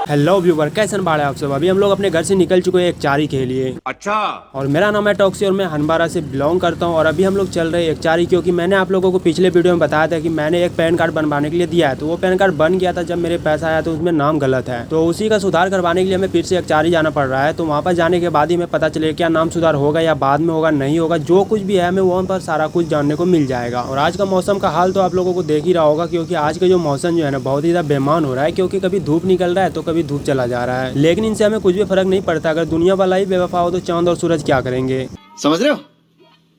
Hello viewer, कैसे बाड़े आप सब। अभी हम लोग अपने घर से निकल चुके हैं एक चारी के लिए। अच्छा। और मेरा नाम है टॉक्सी और मैं हनबारा से बिलोंग करता हूँ। और अभी हम लोग चल रहे हैं एक चारी, क्योंकि मैंने आप लोगों को पिछले वीडियो में बताया था कि मैंने एक पैन कार्ड बनवाने के लिए दिया है। तो वो पैन कार्ड बन गया था, जब मेरे पैसा आया तो उसमें नाम गलत है। तो उसी का सुधार करवाने के लिए हमें फिर से एक चारी जाना पड़ रहा है। तो वहाँ पर जाने के बाद ही हमें पता चले क्या नाम सुधार होगा या बाद में होगा, नहीं होगा, जो कुछ भी है हमें वहाँ पर सारा कुछ जानने को मिल जाएगा। और आज का मौसम का हाल तो आप लोगों को देख ही रहा होगा, क्योंकि आज का जो मौसम जो है ना बहुत ही ज्यादा बेमान हो रहा है। क्योंकि कभी धूप निकल रहा है तो कभी धूप चला जा रहा है, लेकिन इनसे हमें कुछ भी फर्क नहीं पड़ता। अगर दुनिया वाला ही बेवफा हो तो चांद और सूरज क्या करेंगे। समझ रहे हो?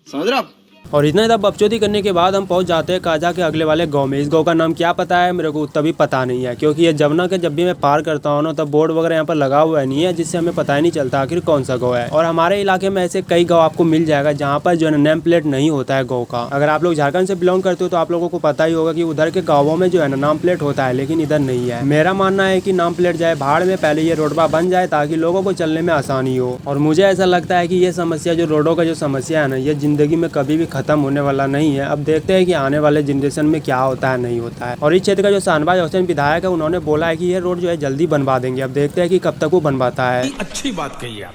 समझ रहे हो आप? और इतना ज़्यादा बकचोदी करने के बाद हम पहुंच जाते हैं काजा के अगले वाले गांव में। इस गांव का नाम क्या पता है मेरे को उतना भी पता नहीं है, क्योंकि ये जमुना के जब भी मैं पार करता हूँ ना तब बोर्ड वगैरह यहाँ पर लगा हुआ नहीं है, जिससे हमें पता ही नहीं चलता आखिर कौन सा गाँव है। और हमारे इलाके में ऐसे कई गाँव आपको मिल जाएगा जहाँ पर जो है नेम प्लेट नहीं होता है गाँव का। अगर आप लोग झारखंड से बिलोंग करते हो तो आप लोगों को पता ही होगा कि उधर के गाँवों में जो है ना नाम प्लेट होता है, लेकिन इधर नहीं है। मेरा मानना है कि नाम प्लेट जाए भाड़ में, पहले ये रोडवा बन जाए ताकि लोगों को चलने में आसानी हो। और मुझे ऐसा लगता है कि ये समस्या, जो रोडों का जो समस्या है ना, ये जिंदगी में कभी भी खत्म होने वाला नहीं है। अब देखते हैं कि आने वाले जनरेशन में क्या होता है, नहीं होता है। और इस क्षेत्र का जो शाहनवाज हुसैन विधायक है, उन्होंने बोला है कि ये रोड जो है जल्दी बनवा देंगे। अब देखते हैं कि कब तक वो बनवाता है। अच्छी बात कही आप।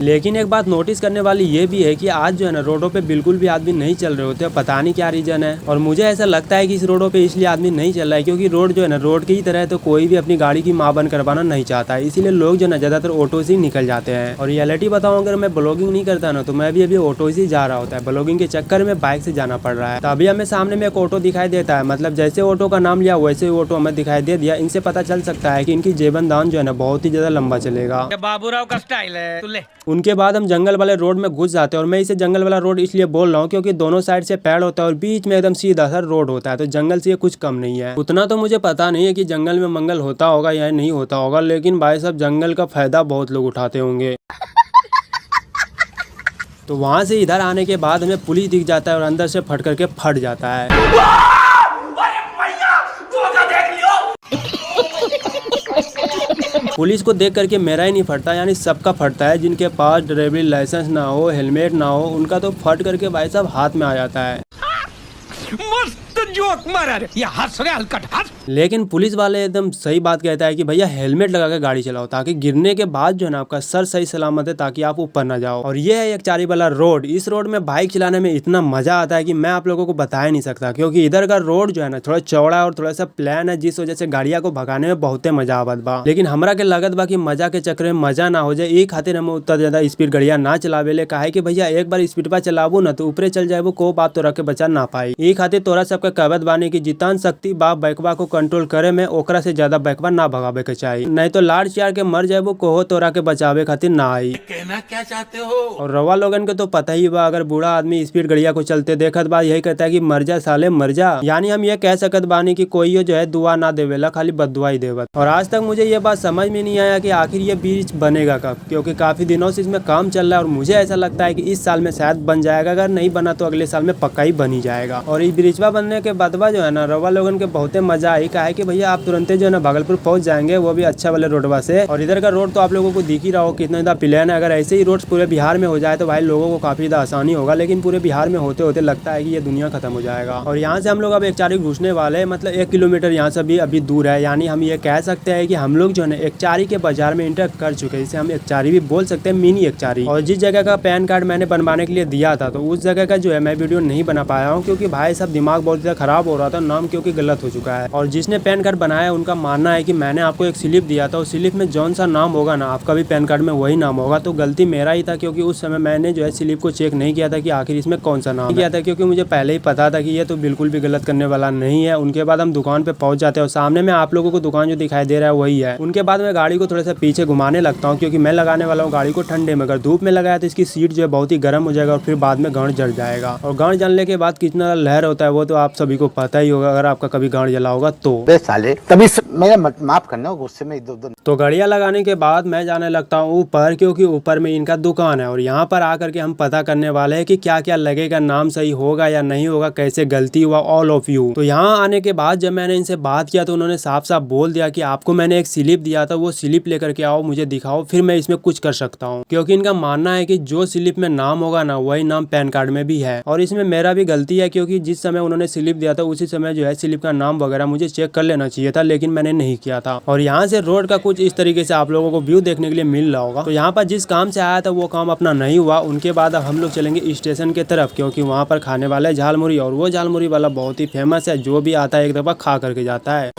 लेकिन एक बात नोटिस करने वाली ये भी है कि आज जो है ना रोडों पे बिल्कुल भी आदमी नहीं चल रहे होते, पता नहीं क्या रीजन है। और मुझे ऐसा लगता है कि इस रोडों पे इसलिए आदमी नहीं चल रहा है क्योंकि रोड जो है ना रोड की ही तरह है, तो कोई भी अपनी गाड़ी की माँ बंद करवाना नहीं चाहता है। इसीलिए लोग जो है ना ज्यादातर ऑटो से ही निकल जाते हैं। और रियलिटी बताऊँ, अगर मैं ब्लॉगिंग नहीं करता ना तो मैं भी अभी ऑटो से ही जा रहा होता है। ब्लॉगिंग के चक्कर में बाइक से जाना पड़ रहा है। तो अभी हमें सामने में एक ऑटो दिखाई देता है, मतलब जैसे ऑटो का नाम लिया वैसे ही ऑटो हमें दिखाई दे दिया। इनसे पता चल सकता है कि इनकी जीवन दान जो है ना बहुत ही ज्यादा लंबा चलेगा। बाबूराव का स्टाइल है। उनके बाद हम जंगल वाले रोड में घुस जाते हैं। और मैं इसे जंगल वाला रोड इसलिए बोल रहा हूँ क्योंकि दोनों साइड से पेड़ होता है और बीच में एकदम सीधा सा रोड होता है। तो जंगल से ये कुछ कम नहीं है। उतना तो मुझे पता नहीं है कि जंगल में मंगल होता होगा या नहीं होता होगा, लेकिन भाई साहब जंगल का फायदा बहुत लोग उठाते होंगे। तो वहाँ से इधर आने के बाद हमें पुलिस दिख जाता है और अंदर से फट करके फट जाता है। पुलिस को देख करके मेरा ही नहीं फटता, यानी सबका फटता है। जिनके पास ड्राइवरी लाइसेंस ना हो, हेलमेट ना हो, उनका तो फट करके भाई साहब हाथ में आ जाता है। मस्त जोक मारा रे, ये हंस रहे हलकट हंस। लेकिन पुलिस वाले एकदम सही बात कहता है कि भैया हेलमेट लगा के गाड़ी चलाओ, ताकि गिरने के बाद जो है ना आपका सर सही सलामत है, ताकि आप ऊपर ना जाओ। और ये है एक चारी वाला रोड। इस रोड में बाइक चलाने में इतना मजा आता है कि मैं आप लोगों को बता ही नहीं सकता, क्योंकि इधर का रोड जो है ना थोड़ा चौड़ा और थोड़ा सा प्लान है, जिस वजह से गाड़िया को भगाने में बहुत मजा आवत बा। लेकिन हमरा के लागत बा कि मजा के चक्कर में मजा ना हो जाए, एक खातिर हम उतना ज्यादा स्पीड गाड़िया ना चलावे ले। काहे कि भैया एक बार स्पीड पर चलाबू ना तो ऊपरे चल जाए, वो को बात तो रख के बचा ना पाई। एक खातिर तोरा सबका कहवत बानी की जितान शक्ति बाप बैकवा को कंट्रोल करे में, ओकरा से ज्यादा बैकवा ना भगावे के चाहिए, नहीं तो लाड़ चियार के मर जाए, वो कोहो तोरा के बचावे खातिर ना आई। कहना क्या चाहते हो? और रवा लोगन के तो पता ही बा, अगर बूढ़ा आदमी स्पीड गड़िया को चलते देखत बा यही कहता है कि मर जा साले मर जा। यानी हम ये कह सकत बानी कि कोई जो है दुआ ना देवेला, खाली बददुआ ही देवत। और आज तक मुझे ये बात समझ में नहीं आया कि आखिर ये ब्रिज बनेगा कब, क्योंकि काफी दिनों से इसमें काम चल रहा है। और मुझे ऐसा लगता है कि इस साल में शायद बन जाएगा, अगर नहीं बना तो अगले साल में पक्का ही बन ही जाएगा। और इस ब्रिजवा बनने के बदवा जो है ना रवा लोगन के बहुते मजा आई। का है कि भैया आप तुरंत जो है ना भागलपुर पहुंच जाएंगे, वो भी अच्छा वाले रोडवा से। और इधर का रोड तो आप लोगों को दिख ही रहा हो कितना ज्यादा प्लेन है। अगर ऐसे ही रोड पूरे बिहार में हो जाए तो भाई लोगों को काफी ज्यादा आसानी होगा, लेकिन पूरे बिहार में होते होते लगता है कि ये दुनिया खत्म हो जाएगा। और यहाँ से हम लोग अब एक चारी घुसने वाले हैं, मतलब 1 किलोमीटर यहाँ से भी अभी दूर है। यानी हम ये कह सकते हैं कि हम लोग जो है ना एक चारी के बाजार में इंटर कर चुके हैं, जिसे हम एक चारी भी बोल सकते हैं, मिनी एक चारी। और जिस जगह का पैन कार्ड मैंने बनवाने के लिए दिया था तो उस जगह का जो है मैं वीडियो नहीं बना पाया हूँ, क्योंकि भाई साहब दिमाग बहुत ज्यादा खराब हो रहा था, नाम क्योंकि गलत हो चुका है। और जिसने पैन कार्ड बनाया उनका मानना है कि मैंने आपको एक स्लिप दिया था, उस स्लिप में जौन सा नाम होगा ना आपका भी पैन कार्ड में वही नाम होगा। तो गलती मेरा ही था, क्योंकि उस समय मैंने जो है स्लिप को चेक नहीं किया था कि आखिर इसमें कौन सा नाम किया था, क्योंकि मुझे पहले ही पता था कि ये तो बिल्कुल भी गलत करने वाला नहीं है। उनके बाद हम दुकान पे पहुंच जाते हैं और सामने में आप लोगों को दुकान जो दिखाई दे रहा है वही है। उनके बाद मैं गाड़ी को थोड़ा सा पीछे घुमाने लगता हूँ, क्योंकि मैं लगाने वाला हूँ गाड़ी को ठंडे में। अगर धूप में लगाया तो इसकी सीट जो है बहुत ही गर्म हो जाएगा और फिर बाद में गाड़ जल जाएगा। और गाड़ जलने के बाद कितना लहर होता है वो तो आप सभी को पता ही होगा, अगर आपका कभी गाड़ जला होगा तो। साले तभी मेरा माफ करना, गुस्से में इधर। तो गाड़ियाँ लगाने के बाद मैं जाने लगता हूँ ऊपर, क्योंकि ऊपर में इनका दुकान है। और यहाँ पर आकर के हम पता करने वाले हैं कि क्या क्या लगेगा, नाम सही होगा या नहीं होगा, कैसे गलती हुआ, ऑल ऑफ यू। तो यहाँ आने के बाद जब मैंने इनसे बात किया तो उन्होंने साफ साफ बोल दिया कि आपको मैंने एक स्लिप दिया था, वो स्लिप लेकर के आओ, मुझे दिखाओ, फिर मैं इसमें कुछ कर सकता हूँ। क्योंकि इनका मानना है कि जो स्लिप में नाम होगा ना वही नाम पैन कार्ड में भी है। और इसमें मेरा भी गलती है, क्योंकि जिस समय उन्होंने स्लिप स्लिप दिया था उसी समय जो है स्लिप का नाम वगैरह मुझे चेक कर लेना चाहिए था, लेकिन मैंने नहीं किया था। और यहाँ से रोड का कुछ इस तरीके से आप लोगों को व्यू देखने के लिए मिल रहा होगा। तो यहाँ पर जिस काम से आया था वो काम अपना नहीं हुआ। उनके बाद अब हम लोग चलेंगे स्टेशन के तरफ, क्योंकि वहाँ पर खाने वाला है झालमुरी, और वो झालमुरी वाला बहुत ही फेमस है, जो भी आता है एक दफा खा करके जाता है।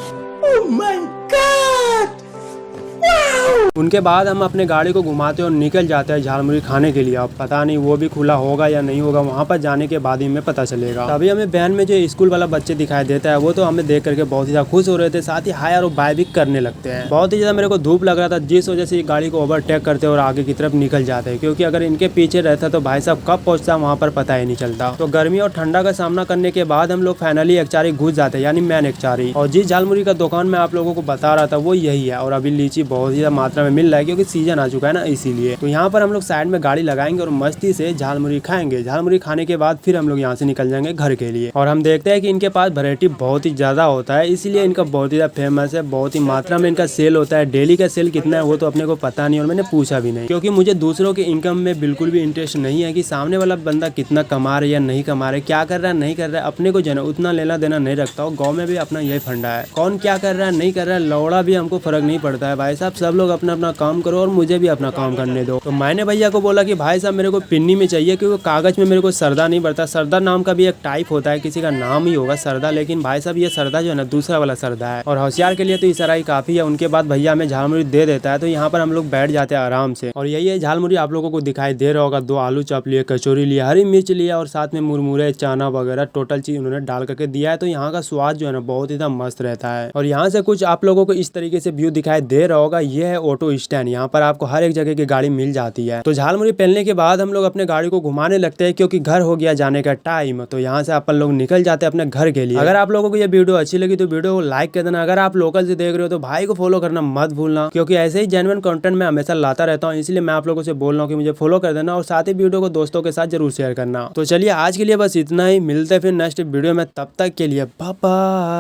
उनके बाद हम अपने गाड़ी को घुमाते और निकल जाते हैं झालमुरी खाने के लिए। अब पता नहीं वो भी खुला होगा या नहीं होगा, वहाँ पर जाने के बाद ही हमें पता चलेगा। तभी हमें वैन में जो स्कूल वाला बच्चे दिखाई देता है वो तो हमें देख करके बहुत ही ज्यादा खुश हो रहे थे, साथ ही हाय और बाय भी करने लगते हैं। बहुत ही ज्यादा मेरे को धूप लग रहा था, जिस वजह से गाड़ी को ओवरटेक करते और आगे की तरफ निकल जाते हैं, क्योंकि अगर इनके पीछे रहता तो भाई साहब कब पहुंचता वहाँ पर पता ही नहीं चलता। तो गर्मी और ठंडा का सामना करने के बाद हम लोग फाइनली एकचारी घुस जाते हैं, यानी मैन एकचारी। और जिस झालमुरी का दुकान मैं आप लोगों को बता रहा था वो यही है। और अभी लीची बहुत ही मात्रा में मिल रहा है, क्योंकि सीजन आ चुका है ना, इसीलिए। तो यहाँ पर हम लोग साइड में गाड़ी लगाएंगे और मस्ती से झालमुरी खाएंगे। झालमुरी खाने के बाद फिर हम लोग यहाँ से निकल जाएंगे घर के लिए। और हम देखते हैं कि इनके पास वैरायटी बहुत ही ज्यादा होता है, इसीलिए इनका बहुत ही फेमस है। बहुत ही मात्रा में इनका सेल होता है। डेली का सेल कितना है वो तो अपने को पता नहीं और मैंने पूछा भी नहीं, क्योंकि मुझे दूसरों के इनकम में बिल्कुल भी इंटरेस्ट नहीं है कि सामने वाला बंदा कितना कमा रहा है या नहीं कमा रहा है, क्या कर रहा है नहीं कर रहा है। अपने को जो है उतना लेना देना नहीं रखता हूँ। गाँव में भी अपना यही फंडा है, कौन क्या कर रहा है नहीं कर रहा है, लौड़ा भी हमको फर्क नहीं पड़ता है भाई साहब। सब लोग अपना अपना काम करो और मुझे भी अपना काम करने दो। तो मैंने भैया को बोला कि भाई साहब मेरे को पिन्नी में चाहिए, क्योंकि कागज में मेरे को सरदा नहीं बढ़ता। सरदा नाम का भी एक टाइप होता है, किसी का नाम ही होगा सरदा, लेकिन भाई साहब ये सरदा जो है ना दूसरा वाला सरदा है। और होशियार के लिए तो इशारा ही काफी है। उनके बाद भैया हमें झालमुरी दे देता है, तो यहाँ पर हम लोग बैठ जाते हैं आराम से। और यही है झालमुरी, आप लोगों को दिखाई दे रहा होगा। 2 आलू चॉप लिए, कचौरी लिया, हरी मिर्च लिया और साथ में मुरमुरे चना वगैरह टोटल चीज उन्होंने डाल करके दिया है। तो यहाँ का स्वाद जो है ना बहुत ही मस्त रहता है। और यहाँ से कुछ आप लोगों को इस तरीके से व्यू दिखाई दे रहा होगा। ये है ऑटो स्टैंड, यहाँ पर आपको हर एक जगह की गाड़ी मिल जाती है। तो झालमुरी पहनने के बाद हम लोग अपने गाड़ी को घुमाने लगते हैं, क्योंकि घर हो गया जाने का टाइम। तो यहाँ से अपन लोग निकल जाते हैं अपने घर के लिए। अगर आप लोगों को ये वीडियो अच्छी लगी तो वीडियो को लाइक कर देना। अगर आप लोकल से देख रहे हो तो भाई को फॉलो करना मत भूलना, क्योंकि ऐसे ही जेन्युइन कंटेंट मैं हमेशा लाता रहता हूँ। इसलिए मैं आप लोगों से बोल रहा हूँ कि मुझे फॉलो कर देना और साथ ही वीडियो को दोस्तों के साथ जरूर शेयर करना। तो चलिए आज के लिए बस इतना ही, मिलते हैं फिर नेक्स्ट वीडियो में, तब तक के लिए बाय बाय।